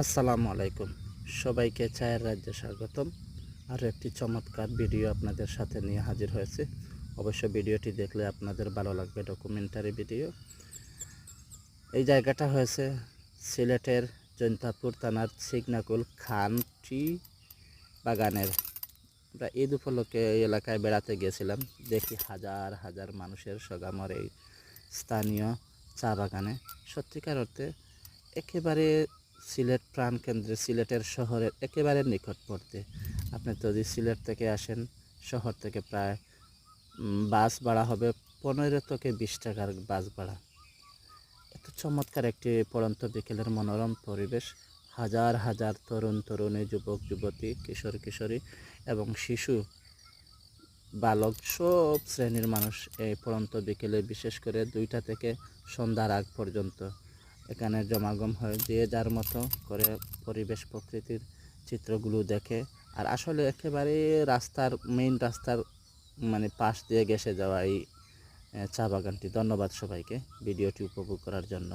আসসালামু আলাইকুম। সবাইকে চায়ের রাজ্যে স্বাগতম। আর একটি চমৎকার ভিডিও আপনাদের সাথে নিয়ে হাজির হয়েছে। অবশ্য ভিডিওটি দেখলে আপনাদের ভালো লাগবে, ডকুমেন্টারি ভিডিও। এই জায়গাটা হয়েছে সিলেটের জৈন্তাপুর থানার সিগনাকুল খান টি বাগানের। আমরা ঈদ উপলক্ষে এই এলাকায় বেড়াতে গিয়েছিলাম। দেখি হাজার হাজার মানুষের সমাগম এই স্থানীয় চা বাগানে। সত্যিকার অর্থে একেবারে সিলেট প্রাণকেন্দ্রে, সিলেটের শহরের একেবারে নিকটবর্তী। আপনি যদি সিলেট থেকে আসেন, শহর থেকে প্রায় বাস ভাড়া হবে 15 থেকে 20 টাকার বাস ভাড়া। এত চমৎকার একটি পড়ন্ত বিকেলের মনোরম পরিবেশ। হাজার হাজার তরুণ তরুণী, যুবক যুবতী, কিশোর কিশোরী এবং শিশু, বালক, সব শ্রেণীর মানুষ এই পড়ন্ত বিকেলে, বিশেষ করে 2টা থেকে সন্ধ্যার আগ পর্যন্ত এখানে জমাগম হয়, যে যার মতো করে পরিবেশ প্রকৃতির চিত্রগুলো দেখে। আর আসলে একেবারে রাস্তার, মেইন রাস্তার পাশ দিয়ে ঘেঁষে যাওয়া এই চা বাগানটি। ধন্যবাদ সবাইকে ভিডিওটি উপভোগ করার জন্য।